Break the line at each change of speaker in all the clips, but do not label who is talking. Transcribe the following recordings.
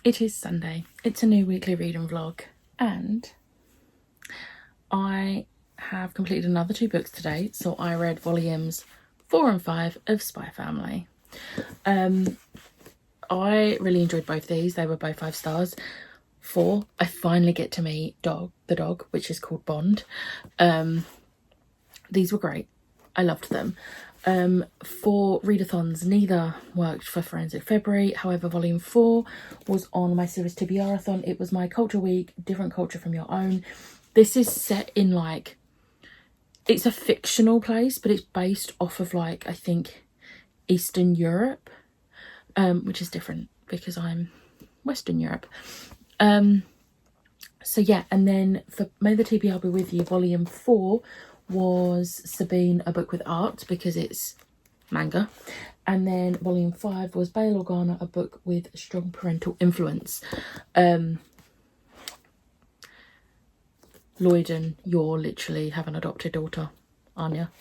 It is Sunday. It's a new weekly reading vlog, and I have completed another 2 books today. So I read volumes 4 and 5 of Spy Family. I really enjoyed both these. They were both 5 stars. 4, I finally get to meet the dog, which is called Bond. These were great. I loved them. For readathons, neither worked for Forensic February. However, volume 4 was on my Series TBR-a-thon. It was my culture week, different culture from your own. This is set in like, it's a fictional place, but it's based off of like, I think, Eastern Europe, which is different because I'm Western Europe. So yeah, and then for May the TBR Be With You, volume 4 was Sabine, a book with art, because it's manga. And then volume 5 was Bail Organa, a book with strong parental influence. Lloyd and Yor literally have an adopted daughter, Anya.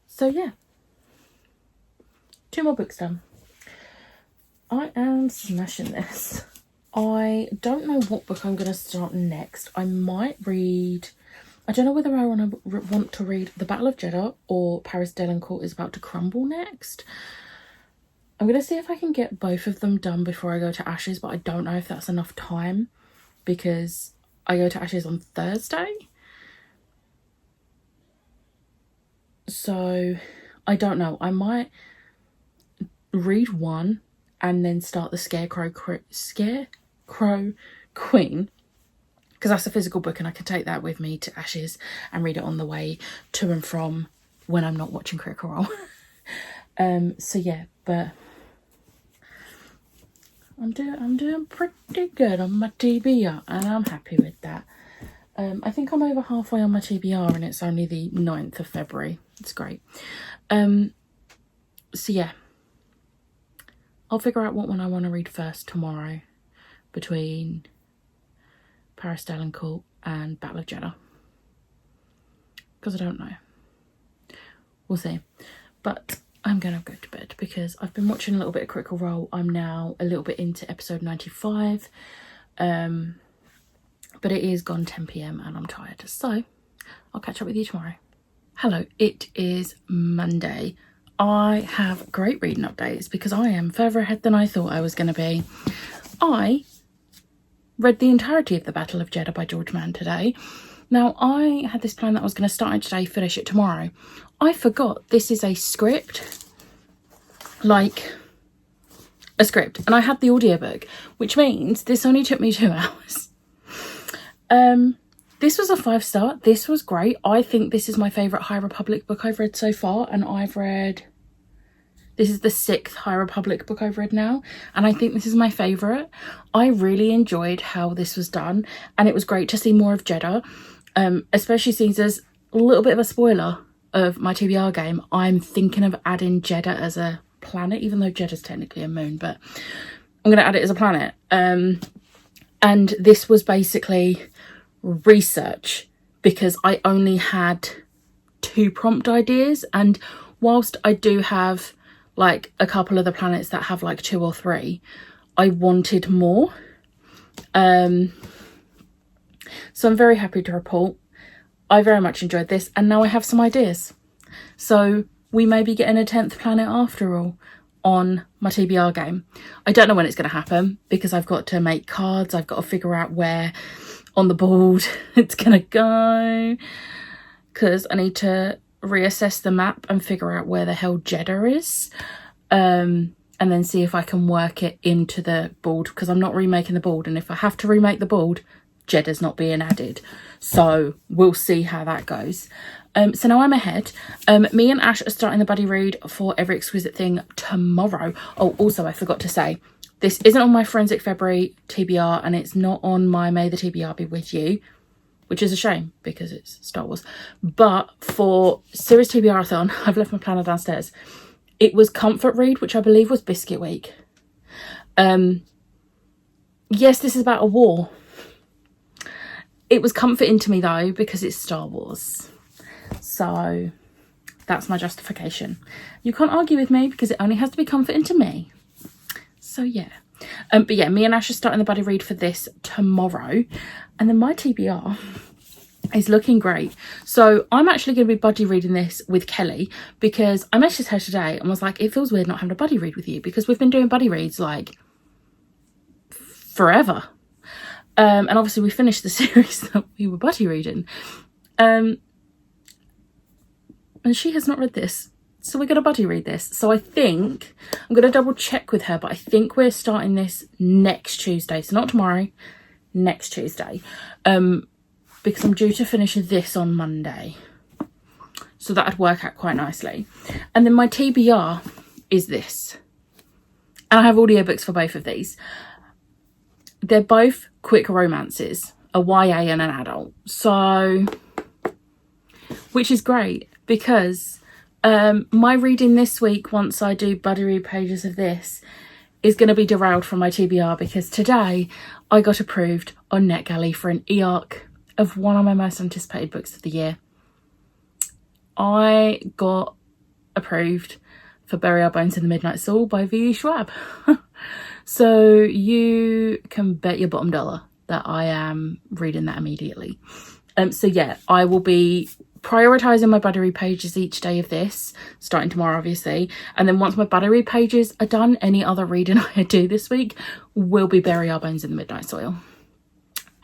So yeah, 2 more books done. I am smashing this. I don't know what book I'm going to start next. I might read, I don't know whether I want to read The Battle of Jeddah or Paris Delacourt is About to Crumble next. I'm going to see if I can get both of them done before I go to Ashes, but I don't know if that's enough time because I go to Ashes on Thursday. So I don't know. I might read one and then start the Scarecrow Queen, because that's a physical book and I can take that with me to Ashes and read it on the way to and from when I'm not watching Critical Role. So yeah, but I'm doing pretty good on my TBR and I'm happy with that. I think I'm over halfway on my TBR and it's only the 9th of February. It's great. So yeah, I'll figure out what one I want to read first tomorrow between Paris Delacourt and Battle of Jeddah, because I don't know. We'll see. But I'm going to go to bed because I've been watching a little bit of Critical Role. I'm now a little bit into episode 95. But it is gone 10 p.m. and I'm tired. So I'll catch up with you tomorrow. Hello, it is Monday. I have great reading updates because I am further ahead than I thought I was going to be. I read the entirety of The Battle of Jeddah by George Mann today. Now, I had this plan that I was going to start it today, finish it tomorrow. I forgot this is a script, like a script, and I had the audiobook, which means this only took me 2 hours. This was a 5-star. This was great. I think this is my favourite High Republic book I've read so far, and this is the 6th High Republic book I've read now, and I think this is my favourite. I really enjoyed how this was done, and it was great to see more of Jeddah, especially since there's a little bit of a spoiler of my TBR game. I'm thinking of adding Jeddah as a planet, even though Jeddah's technically a moon, but I'm going to add it as a planet. And this was basically research because I only had 2 prompt ideas, and whilst I do have like a couple of the planets that have like 2 or 3, I wanted more. So I'm very happy to report I very much enjoyed this, and now I have some ideas. So we may be getting a 10th planet after all on my TBR game. I don't know when it's going to happen because I've got to make cards. I've got to figure out where on the board it's going to go, because I need to reassess the map and figure out where the hell Jeddah is, and then see if I can work it into the board, because I'm not remaking the board, and if I have to remake the board, Jeddah's not being added. So we'll see how that goes. So now I'm ahead. Me and Ash are starting the buddy read for Every Exquisite Thing tomorrow. Oh, also I forgot to say, this isn't on my Forensic February TBR, and it's not on my May the TBR Be With You, which is a shame because it's Star Wars. But for Series TBR-a-thon, I've left my planner downstairs. It was Comfort Read, which I believe was Biscuit Week. Yes, this is about a war. It was comforting to me though because it's Star Wars. So that's my justification. You can't argue with me because it only has to be comforting to me. So yeah, But yeah, me and Ash are starting the buddy read for this tomorrow. And then my TBR is looking great. So I'm actually going to be buddy reading this with Kelly, because I messaged her today and was like, it feels weird not having a buddy read with you, because we've been doing buddy reads like forever. And obviously we finished the series that we were buddy reading. And she has not read this. So we're going to buddy read this. So I think, I'm going to double check with her, but I think we're starting this next Tuesday. So not tomorrow, next Tuesday. Because I'm due to finish this on Monday. So that'd work out quite nicely. And then my TBR is this. And I have audiobooks for both of these. They're both quick romances, a YA and an adult. So, which is great, because my reading this week, once I do buddy read pages of this, is going to be derailed from my TBR, because today I got approved on NetGalley for an e-arc of one of my most anticipated books of the year. I got approved for Bury Our Bones in the Midnight Soul by V.E. Schwab. So you can bet your bottom dollar that I am reading that immediately. So yeah, I will be prioritising my buddy read pages each day of this, starting tomorrow obviously. And then once my buddy read pages are done, any other reading I do this week will be Bury Our Bones in the Midnight Soil.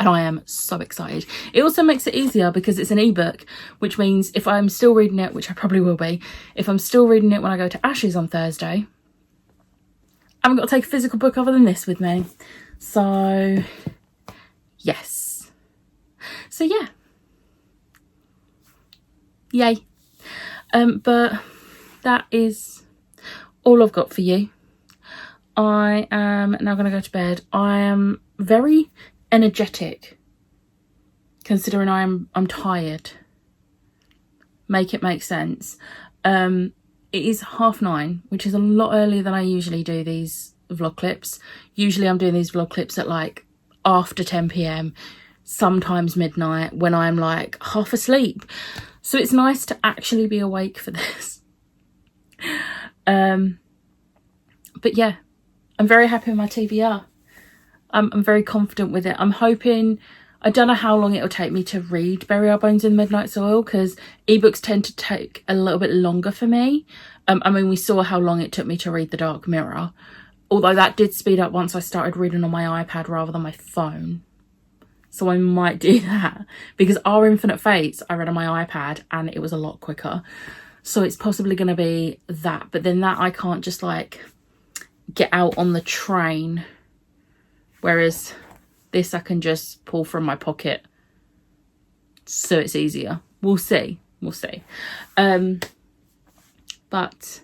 And I am so excited. It also makes it easier because it's an ebook, which means if I'm still reading it, which I probably will be, if I'm still reading it when I go to Ash's on Thursday, I haven't got to take a physical book other than this with me. So, yes. So, yeah. Yay. But that is all I've got for you. I am now going to go to bed. I am very energetic, considering I'm tired. Make it make sense. It is 9:30, which is a lot earlier than I usually do these vlog clips. Usually I'm doing these vlog clips at like after 10 p.m, sometimes midnight, when I'm like half asleep. So it's nice to actually be awake for this. But yeah, I'm very happy with my TBR. I'm very confident with it. I'm hoping, I don't know how long it'll take me to read Bury Our Bones in Midnight Soil, because ebooks tend to take a little bit longer for me. I mean, we saw how long it took me to read The Dark Mirror, although that did speed up once I started reading on my iPad rather than my phone. So I might do that, because Our Infinite Fates I read on my iPad and it was a lot quicker. So it's possibly going to be that, but then that I can't just like get out on the train, whereas this I can just pull from my pocket, so it's easier. We'll see. But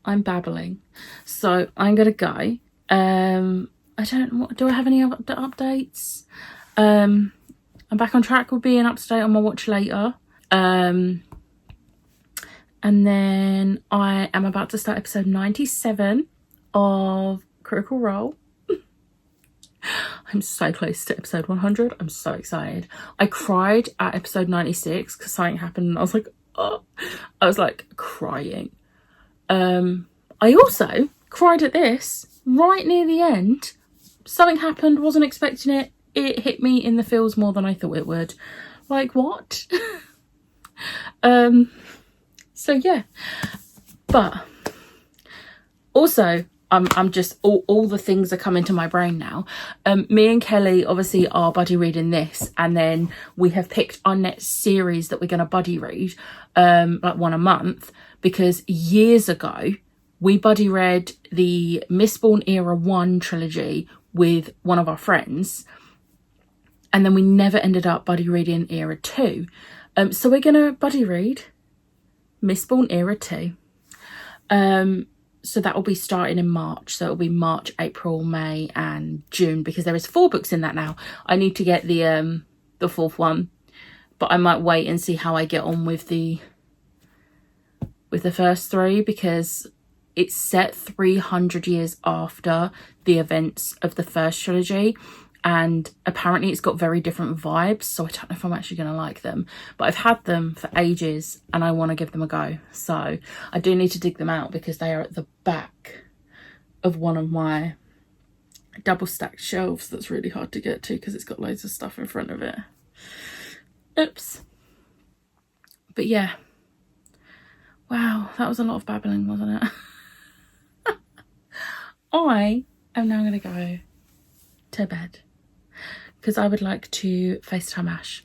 I'm babbling, so I'm gonna go. I don't know, do I have any other updates? I'm back on track with being up to date on my watch later. And then I am about to start episode 97 of Critical Role. I'm so close to episode 100. I'm so excited. I cried at episode 96 because something happened and I was like, oh, I was like crying. I also cried at this right near the end. Something happened, wasn't expecting it. It hit me in the feels more than I thought it would. Like, what? So yeah, but also I'm just, all the things are coming to my brain now. Me and Kelly obviously are buddy reading this, and then we have picked our next series that we're going to buddy read, like one a month, because years ago we buddy read the Mistborn Era 1 trilogy with one of our friends, and then we never ended up buddy reading Era 2. So we're going to buddy read Mistborn Era 2. So that will be starting in March. So it'll be March, April, May and June, because there is 4 books in that now. I need to get the 4th one, but I might wait and see how I get on with the first 3, because it's set 300 years after the events of the first trilogy, and apparently it's got very different vibes, so I don't know if I'm actually going to like them, but I've had them for ages and I want to give them a go. So I do need to dig them out, because they are at the back of one of my double stacked shelves that's really hard to get to because it's got loads of stuff in front of it. Oops. But yeah. Wow, that was a lot of babbling, wasn't it? I am now going to go to bed because I would like to FaceTime Ash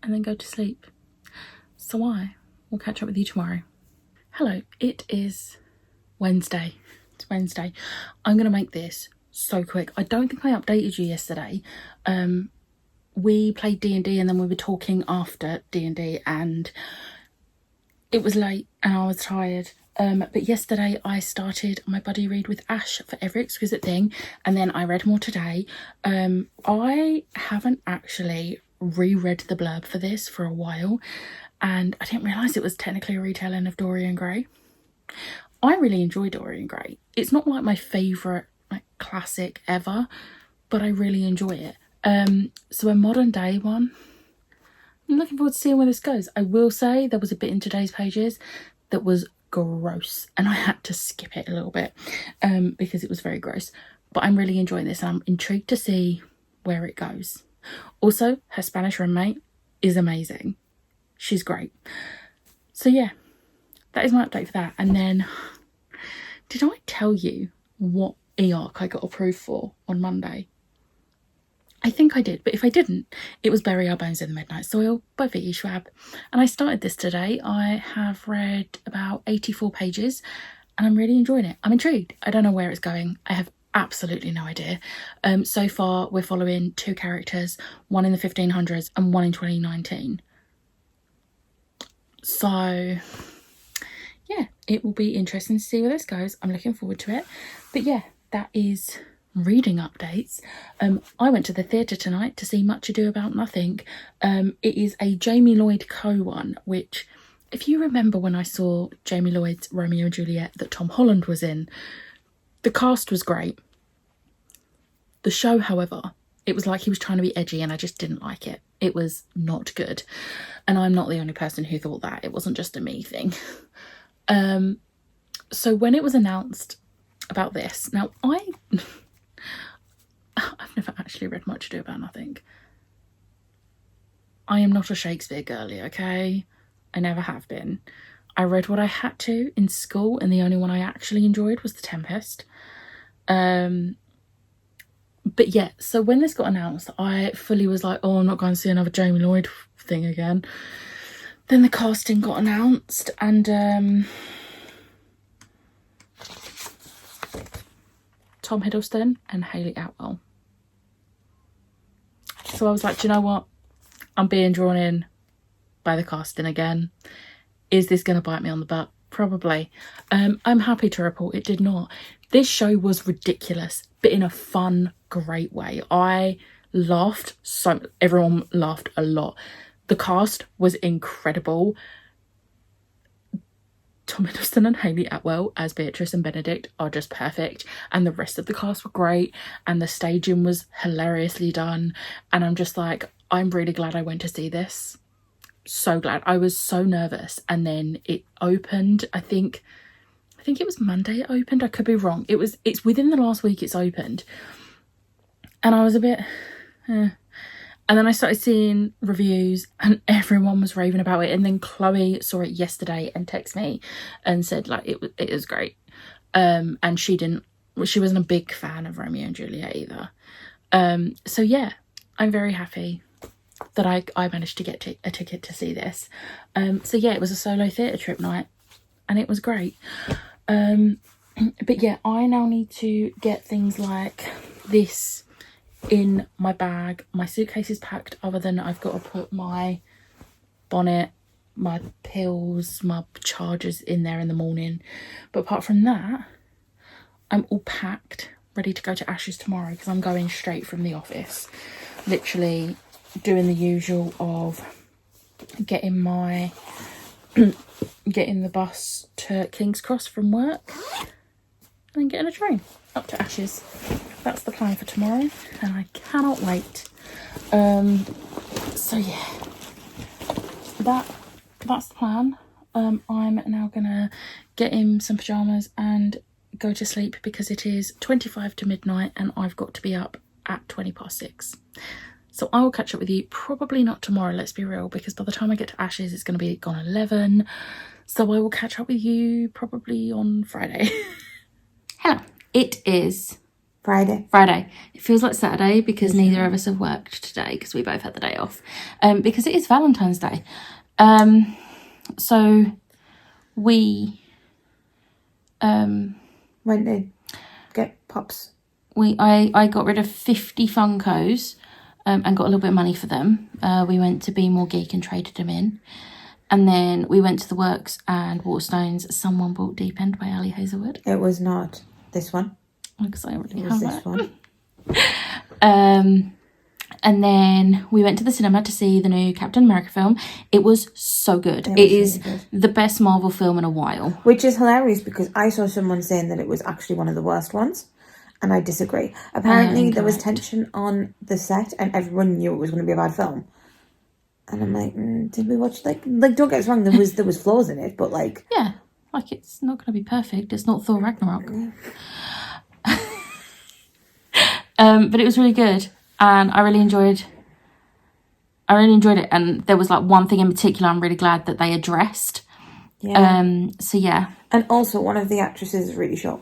and then go to sleep. So I will catch up with you tomorrow. Hello, it is Wednesday. It's Wednesday. I'm going to make this so quick. I don't think I updated you yesterday. We played D&D and then we were talking after D&D and it was late and I was tired. But yesterday I started my buddy read with Ash for Every Exquisite Thing and then I read more today. I haven't actually reread the blurb for this for a while and I didn't realise it was technically a retelling of Dorian Gray. I really enjoy Dorian Gray. It's not like my favourite classic ever, but I really enjoy it. So a modern day one, I'm looking forward to seeing where this goes. I will say there was a bit in today's pages that was gross and I had to skip it a little bit because it was very gross. But I'm really enjoying this and I'm intrigued to see where it goes. Also, her Spanish roommate is amazing. She's great. So yeah, that is my update for that. And then, did I tell you what e-arc I got approved for on Monday? I think I did, but if I didn't, it was Bury Our Bones in the Midnight Soil by V.E. Schwab. And I started this today. I have read about 84 pages and I'm really enjoying it. I'm intrigued. I don't know where it's going. I have absolutely no idea. So far, we're following 2 characters, one in the 1500s and one in 2019. So, yeah, it will be interesting to see where this goes. I'm looking forward to it. But yeah, that is reading updates. I went to the theatre tonight to see Much Ado About Nothing. It is a Jamie Lloyd Co one, which, if you remember when I saw Jamie Lloyd's Romeo and Juliet that Tom Holland was in, the cast was great. The show, however, it was like he was trying to be edgy and I just didn't like it. It was not good. And I'm not the only person who thought that. It wasn't just a me thing. So when it was announced about this, now I've never actually read Much Ado About Nothing. I am not a Shakespeare girly, okay? I never have been. I read what I had to in school and the only one I actually enjoyed was The Tempest. But yeah, so when this got announced, I fully was like, oh, I'm not going to see another Jamie Lloyd thing again. Then the casting got announced and Tom Hiddleston and Hayley Atwell. So I was like, do you know what? I'm being drawn in by the casting again. Is this going to bite me on the butt? Probably. I'm happy to report it did not. This show was ridiculous, but in a fun, great way. I laughed so... Everyone laughed a lot. The cast was incredible. Tom Hiddleston and Hayley Atwell as Beatrice and Benedict are just perfect, and the rest of the cast were great, and the staging was hilariously done, and I'm just like, I'm really glad I went to see this. So glad. I was so nervous, and then it opened. I think it was Monday it opened. I could be wrong. It's within the last week it's opened, and I was a bit And then I started seeing reviews and everyone was raving about it. And then Chloe saw it yesterday and texted me and said like it was great. And she wasn't a big fan of Romeo and Juliet either. So yeah, I'm very happy that I managed to get a ticket to see this. So yeah, it was a solo theatre trip night and it was great. But yeah, I now need to get things like this in my bag. My suitcase is packed other than I've got to put my bonnet, my pills, my chargers in there in the morning. But apart from that, I'm all packed, ready to go to Ash's tomorrow because I'm going straight from the office. Literally doing the usual of getting the bus to King's Cross from work and then getting a train up to Ash's. That's the plan for tomorrow and I cannot wait. So yeah, that's the plan. I'm now gonna get in some pyjamas and go to sleep because it is 25 to midnight and I've got to be up at 6:20. So I will catch up with you, probably not tomorrow, let's be real, because by the time I get to Ashes it's going to be gone 11. So I will catch up with you probably on Friday. Hello, it is Friday. It feels like Saturday because neither of us have worked today because we both had the day off. Because it is Valentine's Day. So we
went to get pops.
I got rid of 50 Funkos and got a little bit of money for them. We went to Be More Geek and traded them in. And then we went to the Works and Waterstones. Someone bought Deep End by Ali Hazelwood.
It was not this one.
Because I already
It was this one.
And then we went to the cinema to see the new Captain America film. It was so good. It is really good. The best Marvel film in a while.
Which is hilarious because I saw someone saying that it was actually one of the worst ones. And I disagree. Apparently there was tension on the set and everyone knew it was going to be a bad film. And I'm like, did we watch, like don't get us wrong, there was flaws in it, but like...
Yeah, like it's not going to be perfect. It's not Thor Ragnarok.
Yeah.
But it was really good. And I really enjoyed it. And there was like one thing in particular I'm really glad that they addressed.
Yeah.
So yeah.
And also one of the actresses is really short.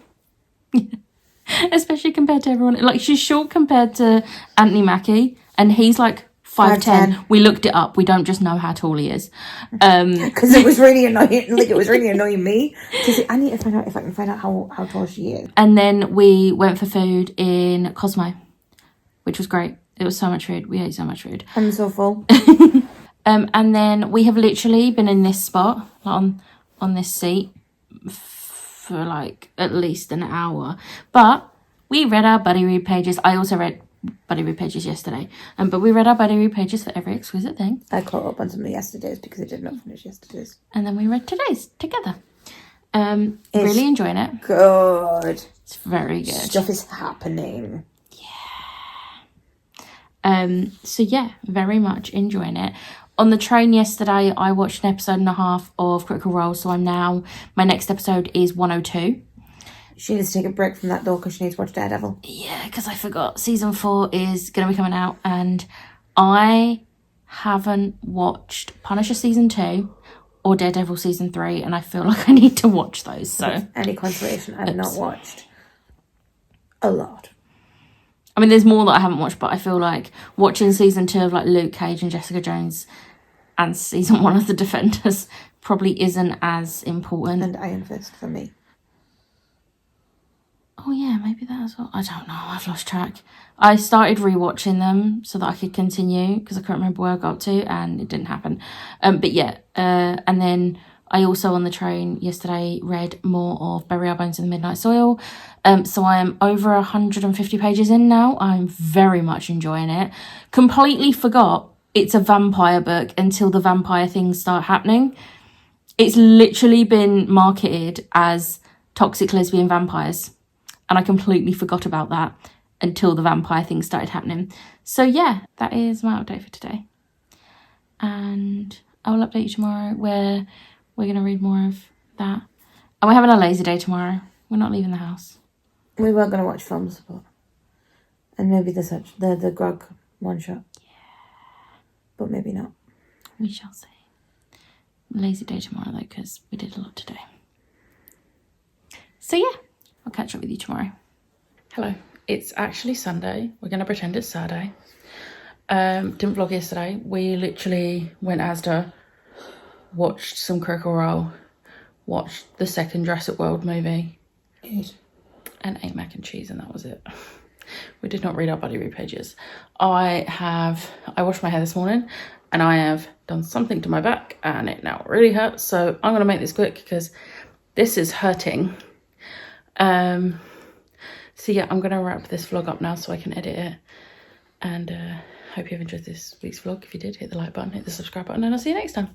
Especially compared to everyone. Like she's short compared to Anthony Mackie. And he's like 5'10". We looked it up. We don't just know how tall he is.
Because it was really annoying. Like it was really annoying me. To see, I need to find out if I can find out how tall she is.
And then we went for food in Cosmo, which was great. It was so much food. We ate so much food.
I'm so full.
And then we have literally been in this spot on this seat for like at least an hour. But we read our buddy read pages. I also read buddy read pages yesterday. But we read our buddy read pages for every exquisite thing.
I caught up on some of yesterday's because I did not finish yesterday's.
And then we read today's together. Really enjoying it.
Good.
It's very good.
Stuff is happening.
So yeah, very much enjoying it. On the train yesterday, I watched an episode and a half of Critical Role, so my next episode is 102.
She needs to take a break from that though, because she needs to watch Daredevil.
Yeah, because I forgot. Season 4 is going to be coming out, and I haven't watched Punisher Season 2 or Daredevil Season 3, and I feel like I need to watch those. So
any consolation, I've not watched a lot.
I mean, there's more that I haven't watched, but I feel like watching season 2 of like Luke Cage and Jessica Jones and season 1 of The Defenders probably isn't as important.
And Iron Fist for me.
Oh yeah, maybe that as well. I don't know. I've lost track. I started rewatching them so that I could continue because I couldn't remember where I got to and it didn't happen. But yeah, and then I also on the train yesterday read more of Bury Our Bones in the Midnight Soil. So I am over 150 pages in now. I'm very much enjoying it. Completely forgot it's a vampire book until the vampire things start happening. It's literally been marketed as toxic lesbian vampires. And I completely forgot about that until the vampire things started happening. So yeah, that is my update for today. And I will update you tomorrow where we're going to read more of that. And we're having a lazy day tomorrow. We're not leaving the house.
We were going to watch films, but... And maybe the Grog one-shot. Yeah. But maybe not.
We shall see. Lazy day tomorrow, though, because we did a lot today. So, yeah. I'll catch up with you tomorrow. Hello. It's actually Sunday. We're going to pretend it's Saturday. Didn't vlog yesterday. We literally went Asda, watched some Critical Role, watched the second Jurassic World movie.
Good.
And ate mac and cheese, and that was it. We did not read our buddy read pages. I washed my hair this morning and I have done something to my back and it now really hurts. So I'm going to make this quick because this is hurting. So yeah, I'm going to wrap this vlog up now so I can edit it. And hope you've enjoyed this week's vlog. If you did, hit the like button, hit the subscribe button, and I'll see you next time.